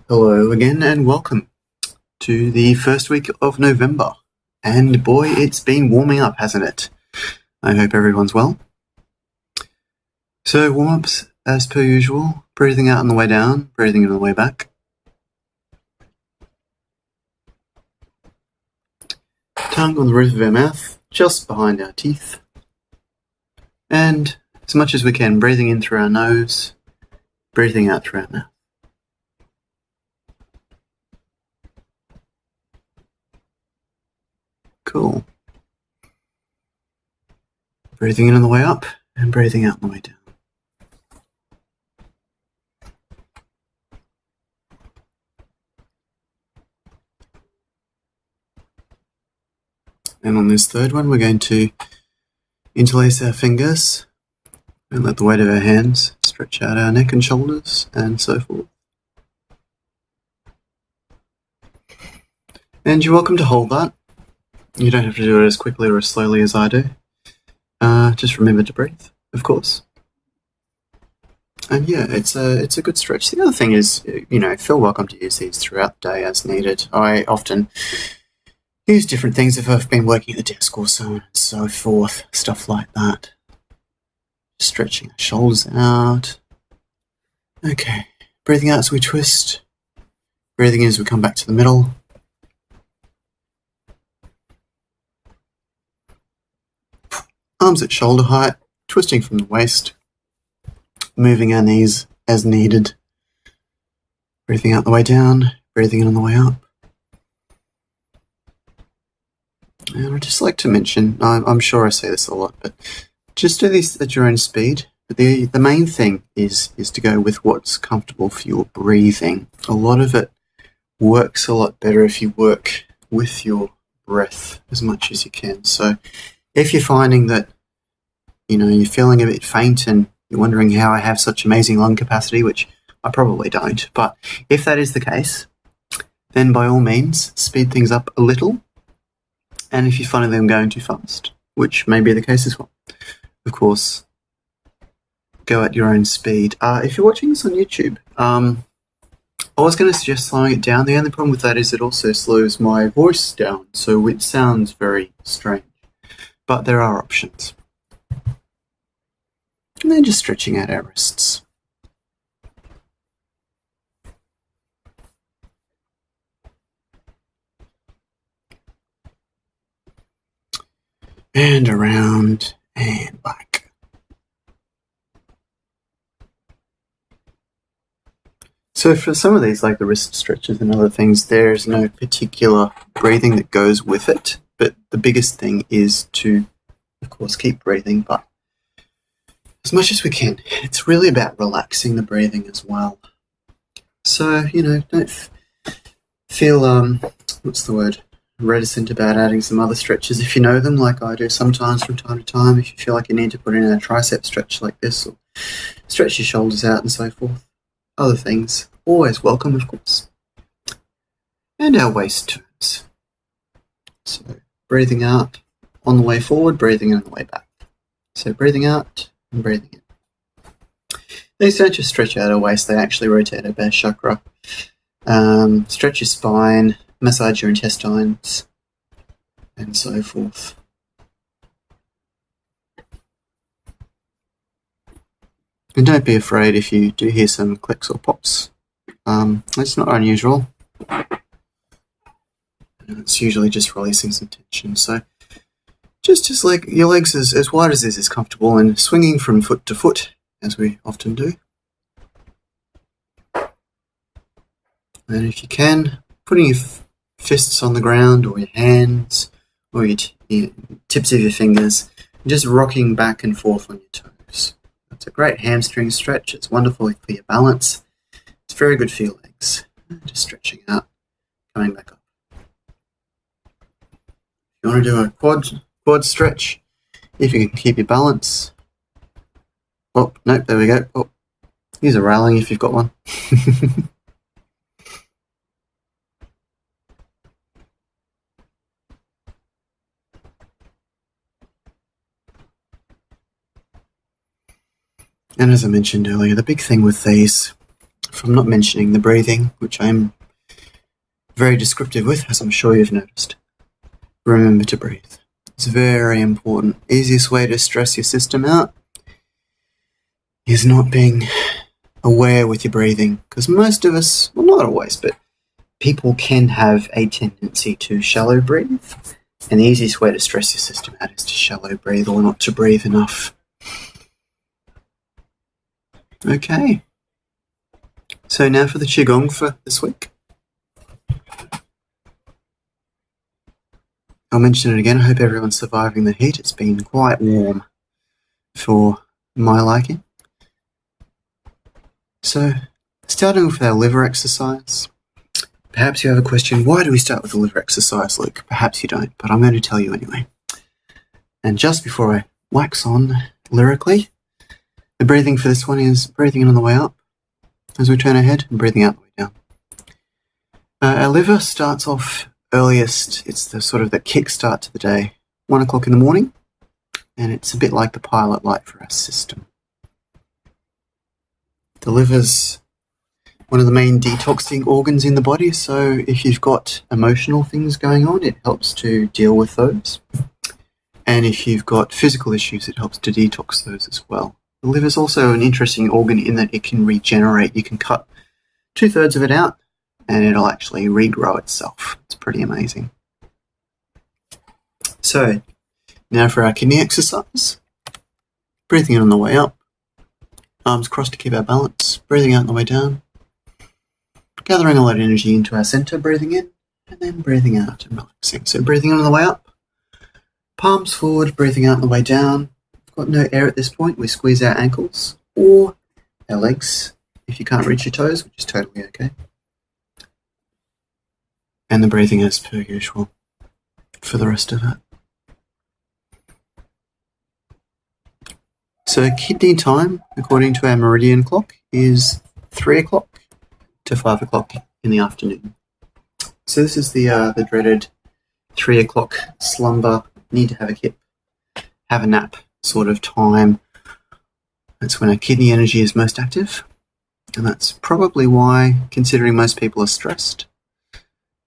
Hello again and welcome to the first week of November. And boy, it's been warming up, hasn't it? I hope everyone's well. So warm-ups as per usual, breathing out on the way down, breathing in on the way back. Tongue on the roof of our mouth, just behind our teeth. And as much as we can, breathing in through our nose, breathing out through our mouth. Cool. Breathing in on the way up and breathing out on the way down. And on this third one, we're going to interlace our fingers and let the weight of our hands stretch out our neck and shoulders and so forth. And you're welcome to hold that. You don't have to do it as quickly or as slowly as I do. Just remember to breathe, of course. And yeah, it's a good stretch. The other thing is, feel welcome to use these throughout the day as needed. I often use different things if I've been working at the desk or so on and so forth, stuff like that. Stretching the shoulders out. Okay, breathing out as we twist. Breathing in as we come back to the middle. Arms at shoulder height, twisting from the waist. Moving our knees as needed. Breathing out the way down, breathing in on the way up. And I'd just like to mention, I'm sure I say this a lot, but just do this at your own speed. But the main thing is to go with what's comfortable for your breathing. A lot of it works a lot better if you work with your breath as much as you can. So if you're finding that, you're feeling a bit faint and you're wondering how I have such amazing lung capacity, which I probably don't, but if that is the case, then by all means, speed things up a little. And if you're finding them going too fast, which may be the case as well, of course, go at your own speed. If you're watching this on YouTube, I was going to suggest slowing it down. The only problem with that is it also slows my voice down, so it sounds very strange. But there are options. And then just stretching out our wrists. And around and back. So for some of these, like the wrist stretches and other things, there's no particular breathing that goes with it. But the biggest thing is to, of course, keep breathing, but as much as we can. It's really about relaxing the breathing as well. So, don't feel, reticent about adding some other stretches if you know them, like I do sometimes from time to time. If you feel like you need to put in a tricep stretch like this, or stretch your shoulders out and so forth. Other things, always welcome, of course. And our waist turns. So, breathing out on the way forward, breathing in on the way back. So, breathing out and breathing in. These don't just stretch out our waist, they actually rotate our base chakra. Stretch your spine, massage your intestines, and so forth. And don't be afraid if you do hear some clicks or pops. It's not unusual. It's usually just releasing some tension. So just like your legs as wide as this is comfortable, and swinging from foot to foot, as we often do. And if you can, putting your fists on the ground, or your hands, or your tips of your fingers, and just rocking back and forth on your toes. It's a great hamstring stretch. It's wonderful for your balance. It's very good for your legs. Just stretching out, coming back up. If you want to do a quad stretch, if you can keep your balance. Oh, nope, there we go. Oh, use a railing if you've got one. And as I mentioned earlier, the big thing with these from not mentioning the breathing, which I'm very descriptive with, as I'm sure you've noticed. Remember to breathe. It's very important. Easiest way to stress your system out is not being aware with your breathing, because most of us, well, not always, but people can have a tendency to shallow breathe, and the easiest way to stress your system out is to shallow breathe or not to breathe enough. Okay, so now for the Qigong for this week. I'll mention it again. I hope everyone's surviving the heat. It's been quite warm for my liking. So, starting with our liver exercise. Perhaps you have a question, why do we start with the liver exercise, Luke? Perhaps you don't, but I'm going to tell you anyway. And just before I wax on lyrically, the breathing for this one is breathing in on the way up as we turn our head and breathing out the way down. Our liver starts off earliest. It's the sort of the kick start to the day, 1 o'clock in the morning, and it's a bit like the pilot light for our system. The liver's one of the main detoxing organs in the body, so if you've got emotional things going on, it helps to deal with those. And if you've got physical issues, it helps to detox those as well. The liver's also an interesting organ in that it can regenerate. You can cut 2/3 of it out and it'll actually regrow itself. It's pretty amazing. So, now for our kidney exercise. Breathing in on the way up. Arms crossed to keep our balance. Breathing out on the way down. Gathering a lot of energy into our center, breathing in, and then breathing out and relaxing. So breathing in on the way up. Palms forward, breathing out on the way down. If we've got no air at this point, we squeeze our ankles or our legs if you can't reach your toes, which is totally okay. And the breathing as per usual for the rest of it. So kidney time, according to our meridian clock, is 3 o'clock to 5 o'clock in the afternoon. So this is the dreaded 3 o'clock slumber, need to have a kip, have a nap sort of time. That's when our kidney energy is most active. And that's probably why, considering most people are stressed,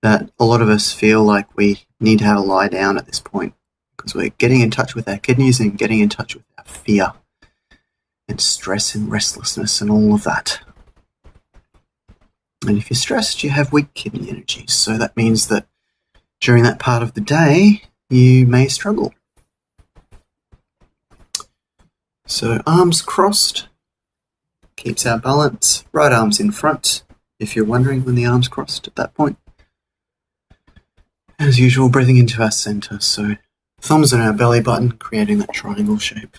that a lot of us feel like we need to have a lie down at this point, because we're getting in touch with our kidneys and getting in touch with our fear and stress and restlessness and all of that. And if you're stressed, you have weak kidney energy. So that means that during that part of the day, you may struggle. So arms crossed keeps our balance. Right arm's in front, if you're wondering when the arm's crossed at that point. As usual, breathing into our center. So thumbs on our belly button, creating that triangle shape.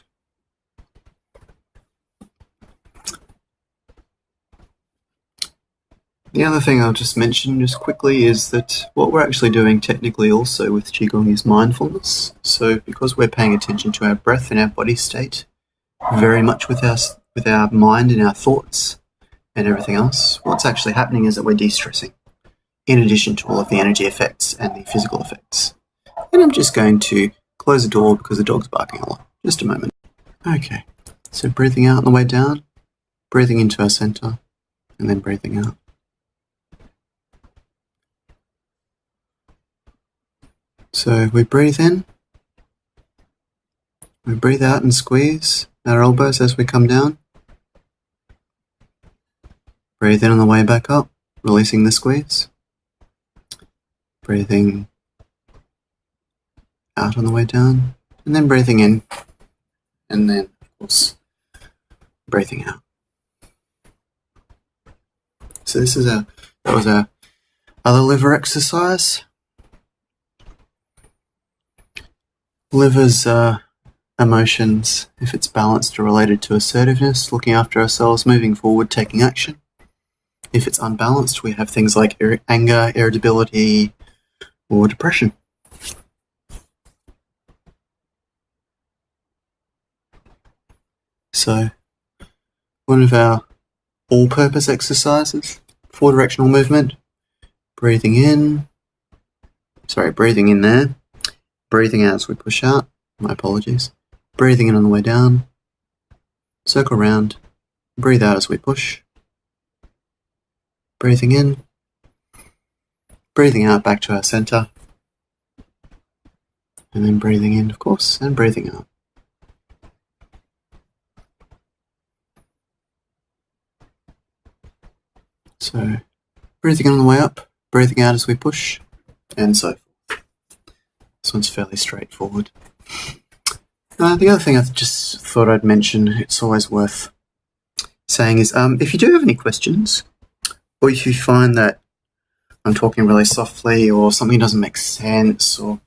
The other thing I'll just mention just quickly is that what we're actually doing technically also with Qigong is mindfulness. So because we're paying attention to our breath and our body state, very much with our mind and our thoughts and everything else, what's actually happening is that we're de-stressing, in addition to all of the energy effects and the physical effects. And I'm just going to close the door because the dog's barking a lot. Just a moment. Okay, so breathing out on the way down, breathing into our center, and then breathing out. So we breathe in, we breathe out and squeeze our elbows as we come down. Breathe in on the way back up, releasing the squeeze. Breathing out on the way down, and then breathing in, and then, of course, breathing out. So that was our other liver exercise. Liver's emotions, if it's balanced, are related to assertiveness, looking after ourselves, moving forward, taking action. If it's unbalanced, we have things like anger, irritability, or depression. So, one of our all-purpose exercises, four directional movement, breathing in there, breathing out as we push out, my apologies, breathing in on the way down, circle round, breathe out as we push, breathing in, breathing out back to our center, and then breathing in, of course, and breathing out. So, breathing in on the way up, breathing out as we push, and so forth. This one's fairly straightforward. The other thing I just thought I'd mention, it's always worth saying, is if you do have any questions, or if you find that I'm talking really softly, or something doesn't make sense, or,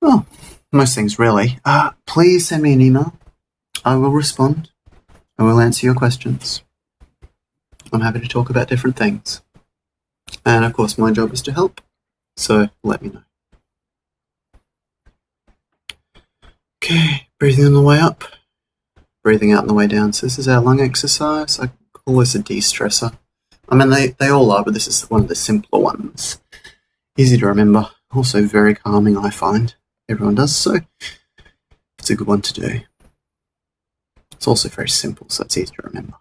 well, most things really, please send me an email. I will respond. I will answer your questions. I'm happy to talk about different things. And of course, my job is to help, so let me know. Okay, breathing on the way up, breathing out on the way down. So this is our lung exercise. I call this a de-stressor. I mean, they all are, but this is one of the simpler ones. Easy to remember, also very calming, I find. Everyone does, so it's a good one to do. It's also very simple, so it's easy to remember.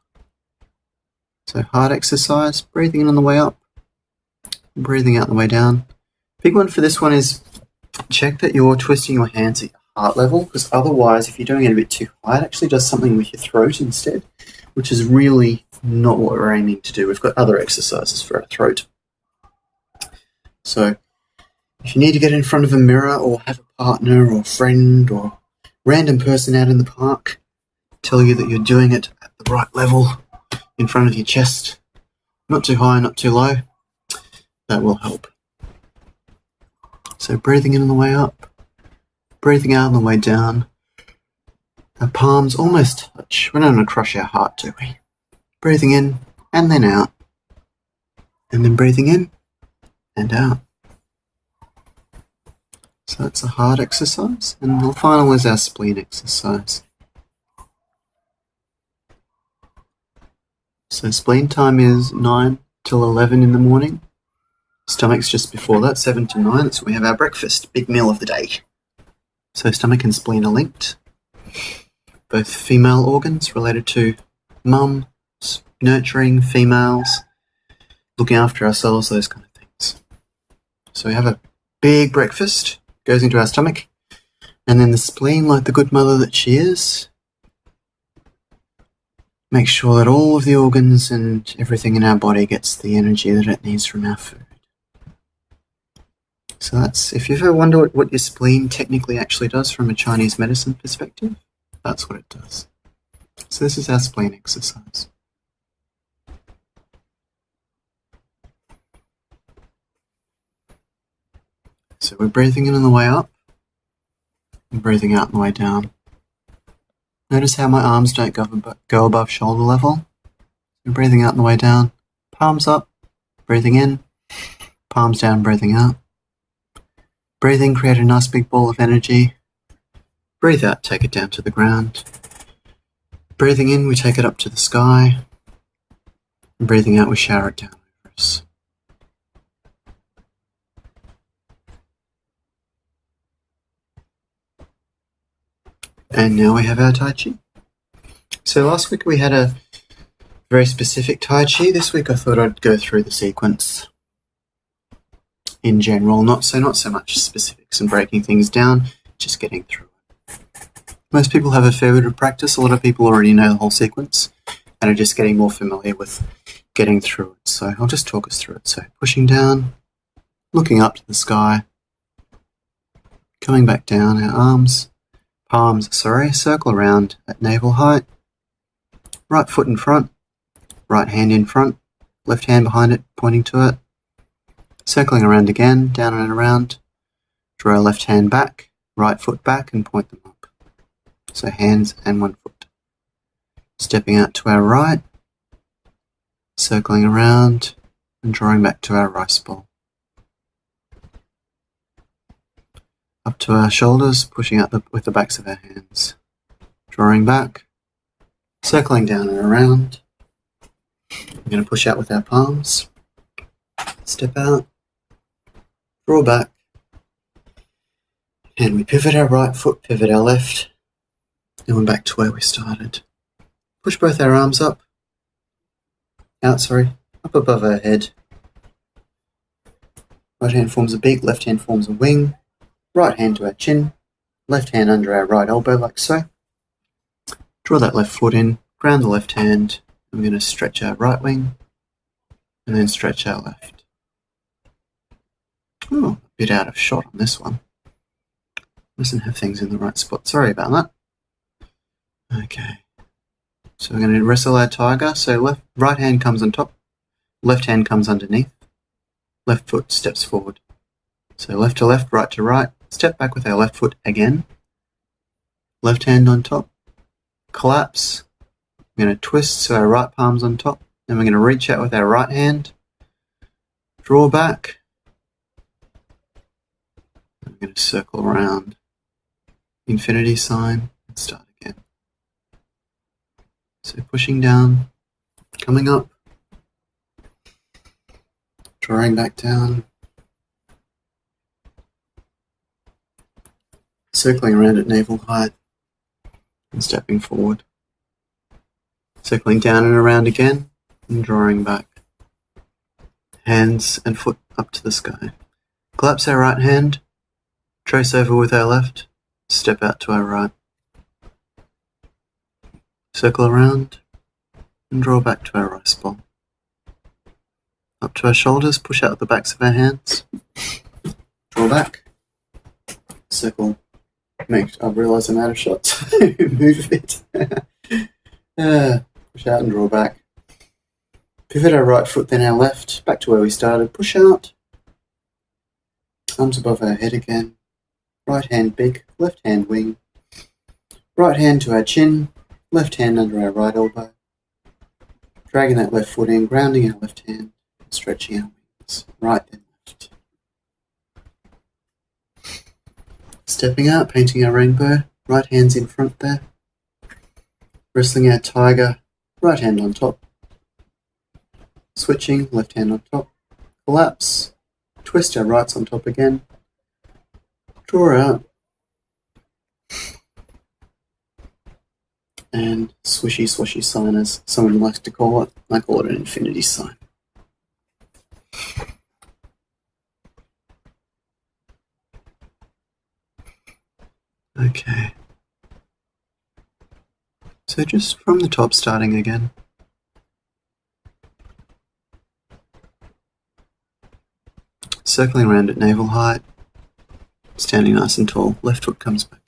So heart exercise, breathing in on the way up, breathing out on the way down. Big one for this one is check that you're twisting your hands at your heart level, because otherwise, if you're doing it a bit too high, it actually does something with your throat instead, which is really not what we're aiming to do. We've got other exercises for our throat. So if you need to get in front of a mirror or have a partner or friend or random person out in the park tell you that you're doing it at the right level in front of your chest, not too high, not too low, that will help. So breathing in on the way up, breathing out on the way down. Our palms almost touch. We're not going to crush our heart, do we? Breathing in and then out. And then breathing in and out. So that's a heart exercise. And the final is our spleen exercise. So spleen time is 9 till 11 in the morning. Stomach's just before that, 7 to 9. That's when we have our breakfast, big meal of the day. So stomach and spleen are linked. Both female organs related to mum, nurturing females, looking after ourselves, those kind of things. So we have a big breakfast, goes into our stomach, and then the spleen, like the good mother that she is, makes sure that all of the organs and everything in our body gets the energy that it needs from our food. So that's, if you ever wonder what your spleen technically actually does from a Chinese medicine perspective, that's what it does. So this is our spleen exercise. So we're breathing in on the way up and breathing out on the way down. Notice how my arms don't go above shoulder level. So breathing out on the way down, palms up, breathing in, palms down, breathing out. Breathing, create a nice big ball of energy. Breathe out, take it down to the ground. Breathing in, we take it up to the sky. And breathing out, we shower it down over us. And now we have our Tai Chi. So last week we had a very specific Tai Chi. This week I thought I'd go through the sequence in general, not so much specifics and breaking things down, just getting through it. Most people have a fair bit of practice. A lot of people already know the whole sequence and are just getting more familiar with getting through it. So I'll just talk us through it. So pushing down, looking up to the sky, coming back down, our palms, circle around at navel height, right foot in front, right hand in front, left hand behind it, pointing to it, circling around again, down and around, draw our left hand back, right foot back and point them up. So hands and one foot. Stepping out to our right, circling around and drawing back to our rice bowl. Up to our shoulders, pushing out with the backs of our hands. Drawing back, circling down and around. We're going to push out with our palms. Step out, draw back, and we pivot our right foot, pivot our left, and we're back to where we started. Push both our arms up, up above our head. Right hand forms a beak, left hand forms a wing. Right hand to our chin, left hand under our right elbow like so. Draw that left foot in, ground the left hand. I'm going to stretch our right wing and then stretch our left. Oh, a bit out of shot on this one. Mustn't have things in the right spot. Sorry about that. Okay. So we're going to wrestle our tiger. So right hand comes on top, left hand comes underneath, left foot steps forward. So left to left, right to right, step back with our left foot again. Left hand on top, collapse. We're going to twist so our right palm's on top. Then we're going to reach out with our right hand, draw back. I'm going to circle around, infinity sign, and start again. So pushing down, coming up, drawing back down, circling around at navel height, and stepping forward. Circling down and around again, and drawing back. Hands and foot up to the sky. Collapse our right hand, trace over with our left, step out to our right. Circle around, and draw back to our rice bowl. Up to our shoulders, push out the backs of our hands. Draw back. Circle. I realise I'm out of shots. Move a bit. Push out and draw back. Pivot our right foot, then our left. Back to where we started. Push out. Arms above our head again. Right hand big, left hand wing. Right hand to our chin. Left hand under our right elbow. Dragging that left foot in, grounding our left hand. Stretching our wings. Right then left. Stepping out, painting our rainbow. Right hand's in front there. Wrestling our tiger. Right hand on top. Switching, left hand on top. Collapse. Twist our rights on top again. Draw out. And swishy swashy sign, as someone likes to call it. I call it an infinity sign. Okay. So just from the top, starting again. Circling around at navel height. Standing nice and tall. Left foot comes back.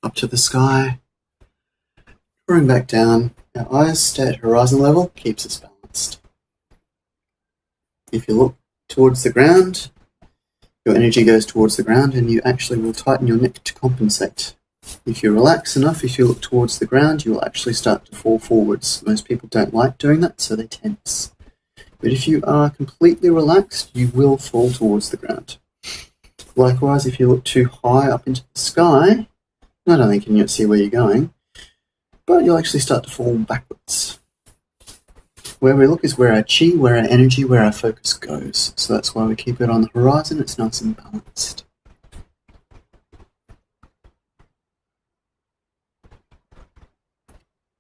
Up to the sky. Drawing back down. Our eyes stay at horizon level. Keeps us balanced. If you look towards the ground, your energy goes towards the ground and you actually will tighten your neck to compensate. If you relax enough, if you look towards the ground, you will actually start to fall forwards. Most people don't like doing that, so they tense. But if you are completely relaxed, you will fall towards the ground. Likewise, if you look too high up into the sky, not only can you see where you're going, but you'll actually start to fall backwards. Where we look is where our chi, where our energy, where our focus goes. So that's why we keep it on the horizon. It's nice and balanced.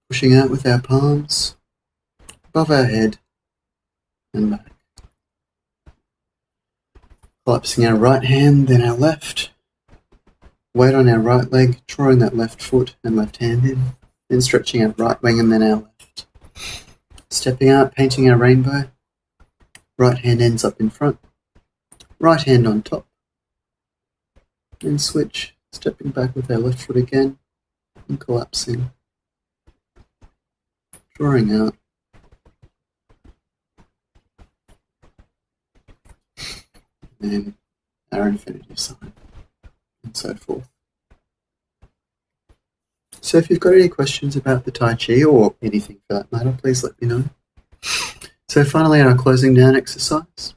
Pushing out with our palms above our head and back. Collapsing our right hand, then our left. Weight on our right leg, drawing that left foot and left hand in. Then stretching our right wing and then our left. Stepping out, painting our rainbow. Right hand ends up in front. Right hand on top. And switch, stepping back with our left foot again and collapsing. Drawing out. And then our infinity sign. And so forth. So if you've got any questions about the Tai Chi or anything for that matter, please let me know. So finally, our closing down exercise.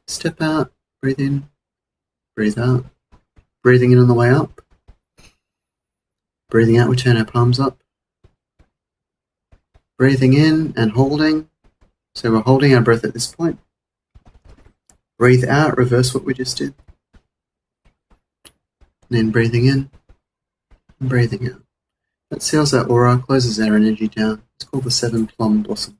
Step out, breathe in, breathe out. Breathing in on the way up. Breathing out, we turn our palms up. Breathing in and holding. So we're holding our breath at this point. Breathe out, reverse what we just did. And then breathing in and breathing out. That seals our aura, closes our energy down. It's called the 7 plum blossom.